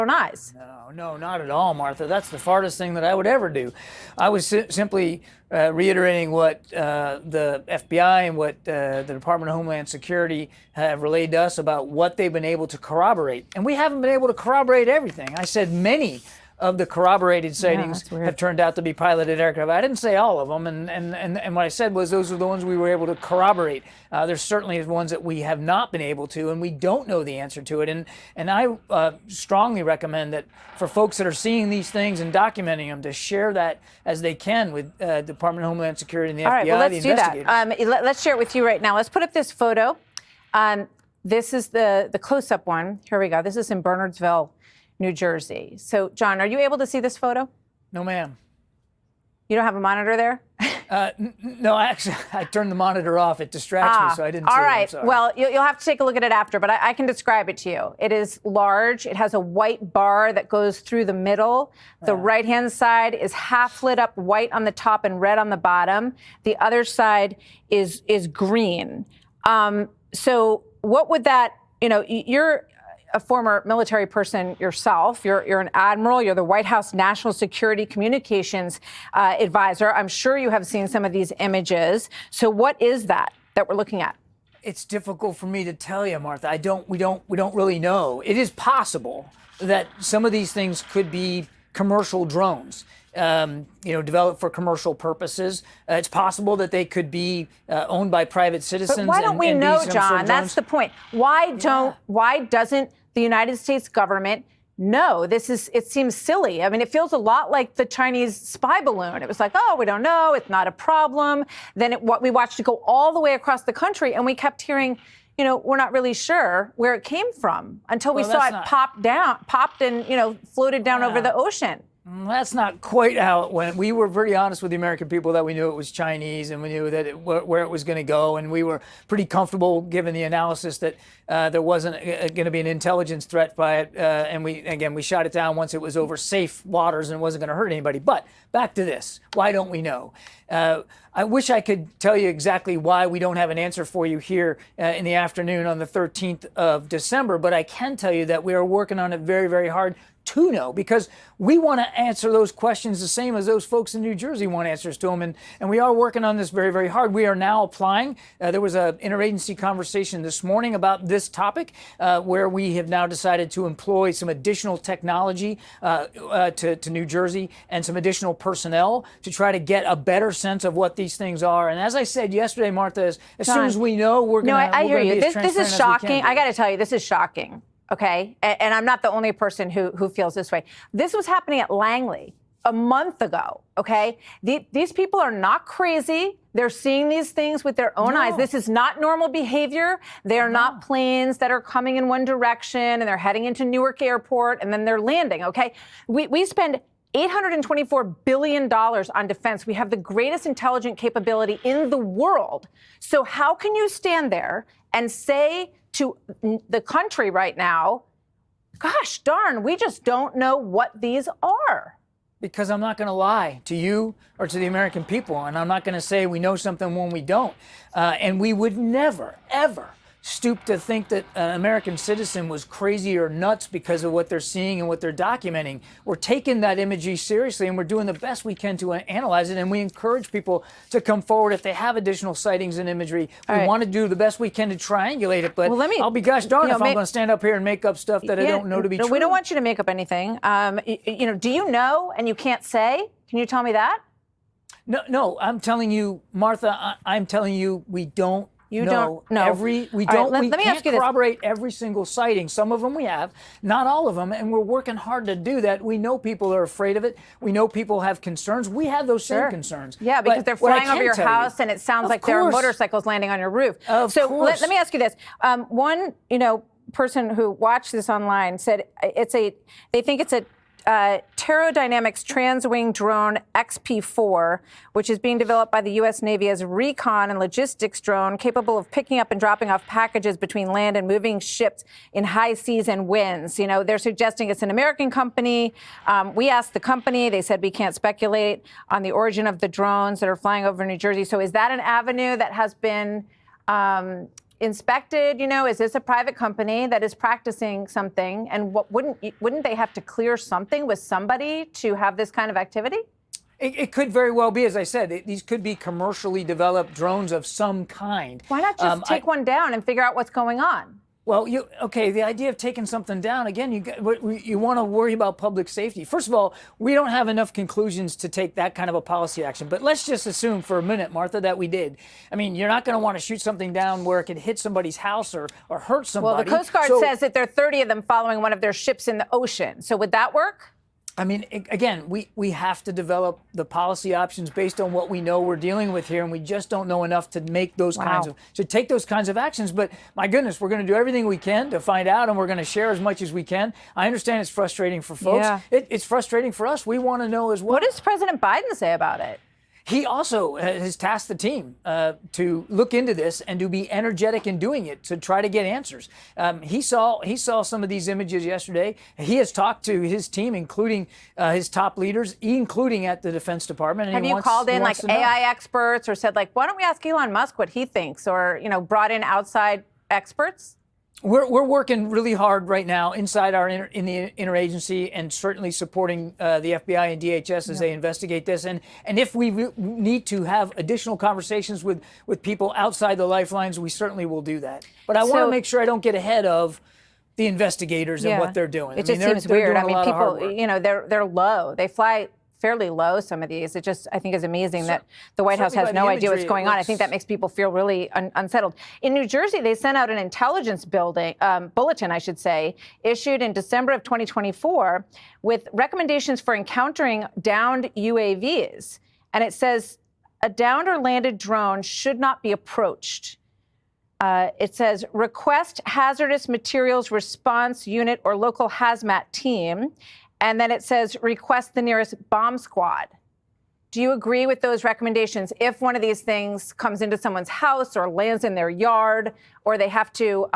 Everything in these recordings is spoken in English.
own eyes. No, not at all, Martha. That's the farthest thing that I would ever do. I was simply reiterating what the FBI and what the Department of Homeland Security have relayed to us about what they've been able to corroborate. And we haven't been able to corroborate everything. I said many of the corroborated sightings have turned out to be piloted aircraft. I didn't say all of them, and what I said was those are the ones we were able to corroborate. There's certainly ones that we have not been able to, and we don't know the answer to it. And I strongly recommend that for folks that are seeing these things and documenting them to share that as they can with the Department of Homeland Security and the FBI, all right, well, let's the do investigators. that. Let's share it with you right now. Let's put up this photo. This is the close-up one. Here we go. This is in Bernardsville, New Jersey. So, John, are you able to see this photo? No, ma'am. You don't have a monitor there? No, actually, I turned the monitor off. It distracts me, so I didn't see it. All right. I'm sorry. Well, you'll have to take a look at it after, but I can describe it to you. It is large. It has a white bar that goes through the middle. The right-hand side is half lit up white on the top and red on the bottom. The other side is green. So what would that, you're a former military person yourself. You're an admiral. You're the White House National Security Communications advisor. I'm sure you have seen some of these images. So what is that we're looking at? It's difficult for me to tell you, Martha. We don't really know. It is possible that some of these things could be commercial drones, developed for commerol purposes. It's possible that they could be owned by private citizens. But why don't we know, John? That's the point. Why doesn't the United States government know? It seems silly. I mean, it feels a lot like the Chinese spy balloon. It was like, oh, we don't know. It's not a problem. Then we watched it go all the way across the country, and we kept hearing, we're not really sure where it came from until we saw it popped and, floated down over the ocean. That's not quite how it went. We were very honest with the American people that we knew it was Chinese, and we knew that where it was going to go, and we were pretty comfortable given the analysis that there wasn't going to be an intelligence threat by it. And we shot it down once it was over safe waters and wasn't going to hurt anybody. But back to this. Why don't we know? I wish I could tell you exactly why we don't have an answer for you here in the afternoon on the 13th of December, but I can tell you that we are working on it very, very hard to know, because we want to answer those questions the same as those folks in New Jersey want answers to them. And we are working on this very, very hard. We are now applying. There was an interagency conversation this morning about this topic where we have now decided to employ some additional technology to New Jersey and some additional personnel to try to get a better sense of what these things are. And as I said yesterday, Martha, as soon as we know, we're going to. I hear you. This is shocking. I got to tell you, this is shocking. Okay. And I'm not the only person who feels this way. This was happening at Langley a month ago. Okay. These people are not crazy. They're seeing these things with their own eyes. This is not normal behavior. They are not planes that are coming in one direction and they're heading into Newark Airport and then they're landing. Okay. We spend $824 billion on defense. We have the greatest intelligent capability in the world. So how can you stand there and say to the country right now, gosh darn, we just don't know what these are? Because I'm not going to lie to you or to the American people, and I'm not going to say we know something when we don't. And we would never, ever stoop to think that an American citizen was crazy or nuts because of what they're seeing and what they're documenting. We're taking that imagery seriously, and we're doing the best we can to analyze it, and we encourage people to come forward if they have additional sightings and imagery. We want to do the best we can to triangulate it, but I'll be gosh darn if I'm going to stand up here and make up stuff that I don't know to be true. We don't want you to make up anything. Do you know and you can't say? Can you tell me that? No, I'm telling you, Martha, I'm telling you we don't. You don't know. We can't corroborate every single sighting. Some of them we have, not all of them, and we're working hard to do that. We know people are afraid of it. We know people have concerns. We have those same concerns. Yeah, because they're flying over your house, and it sounds like there are motorcycles landing on your roof. Let me ask you this. One, person who watched this online said they think it's a Pterodynamics Transwing Drone XP4, which is being developed by the U.S. Navy as a recon and logistics drone capable of picking up and dropping off packages between land and moving ships in high seas and winds. They're suggesting it's an American company. We asked the company. They said we can't speculate on the origin of the drones that are flying over New Jersey. So is that an avenue that has been inspected? You know, is this a private company that is practicing something? And wouldn't they have to clear something with somebody to have this kind of activity? It could very well be, as I said, these could be commercially developed drones of some kind. Why not just take one down and figure out what's going on? Well, the idea of taking something down, again, you want to worry about public safety. First of all, we don't have enough conclusions to take that kind of a policy action. But let's just assume for a minute, Martha, that we did. I mean, you're not going to want to shoot something down where it could hit somebody's house or hurt somebody. Well, the Coast Guard says that there are 30 of them following one of their ships in the ocean. So would that work? I mean, again, we have to develop the policy options based on what we know we're dealing with here, and we just don't know enough to make those to take those kinds of actions. But my goodness, we're going to do everything we can to find out, and we're going to share as much as we can. I understand it's frustrating for folks. Yeah. It's frustrating for us. We want to know as well. What does President Biden say about it? He also has tasked the team to look into this and to be energetic in doing it to try to get answers. He saw some of these images yesterday. He has talked to his team, including his top leaders, including at the Defense Department. And have you called in like AI experts or said, like, why don't we ask Elon Musk what he thinks, or brought in outside experts? We're working really hard right now inside in the interagency, and certainly supporting the FBI and DHS as they investigate this. And if we need to have additional conversations with people outside the lifelines, we certainly will do that. But I want to make sure I don't get ahead of the investigators and what they're doing. It just seems weird. I mean, people, they're low. They fly fairly low, some of these. It just, I think, is amazing that the White House has no idea what's going on. I think that makes people feel really unsettled. In New Jersey, they sent out an intelligence bulletin, I should say, issued in December of 2024 with recommendations for encountering downed UAVs. And it says a downed or landed drone should not be approached. It says request hazardous materials response unit or local hazmat team. And then it says, request the nearest bomb squad. Do you agree with those recommendations? If one of these things comes into someone's house or lands in their yard, or they have to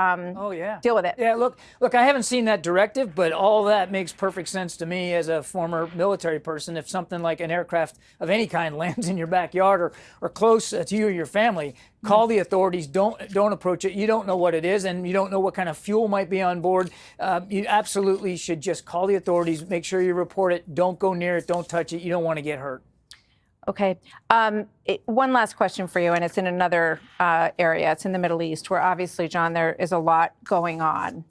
deal with it? Yeah, look, I haven't seen that directive, but all that makes perfect sense to me as a former military person. If something like an aircraft of any kind lands in your backyard or close to you or your family, call the authorities. Don't approach it. You don't know what it is, and you don't know what kind of fuel might be on board. You absolutely should just call the authorities. Make sure you report it. Don't go near it. Don't touch it. You don't want to get hurt. Okay. One last question for you, and it's in another area. It's in the Middle East, where obviously, John, there is a lot going on.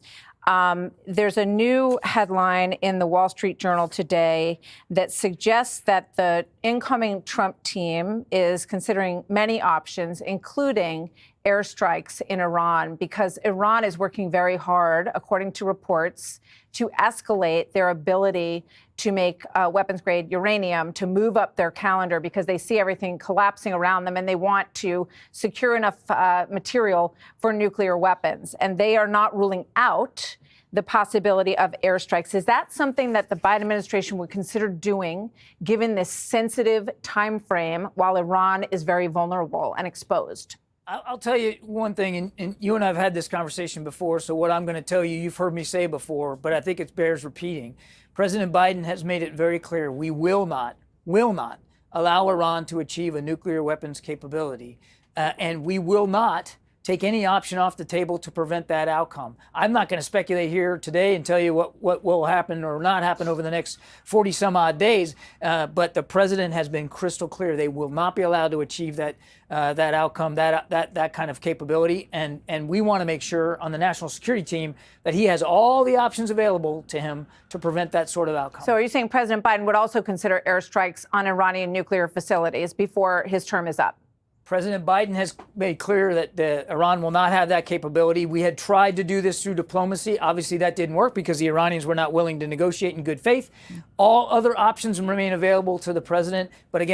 There's a new headline in the Wall Street Journal today that suggests that the incoming Trump team is considering many options, including airstrikes in Iran, because Iran is working very hard, according to reports, to escalate their ability to make weapons-grade uranium, to move up their calendar because they see everything collapsing around them and they want to secure enough material for nuclear weapons. And they are not ruling out the possibility of airstrikes. Is that something that the Biden administration would consider doing, given this sensitive time frame while Iran is very vulnerable and exposed? I'll tell you one thing, and you and I have had this conversation before, so what I'm going to tell you, you've heard me say before, but I think it bears repeating. President Biden has made it very clear we will not allow Iran to achieve a nuclear weapons capability, and we will not take any option off the table to prevent that outcome. I'm not going to speculate here today and tell you what will happen or not happen over the next 40 some odd days, but the president has been crystal clear. They will not be allowed to achieve that outcome, that kind of capability. And we want to make sure on the national security team that he has all the options available to him to prevent that sort of outcome. So are you saying President Biden would also consider airstrikes on Iranian nuclear facilities before his term is up? President Biden has made clear that Iran will not have that capability. We had tried to do this through diplomacy. Obviously, that didn't work because the Iranians were not willing to negotiate in good faith. All other options remain available to the president. But again,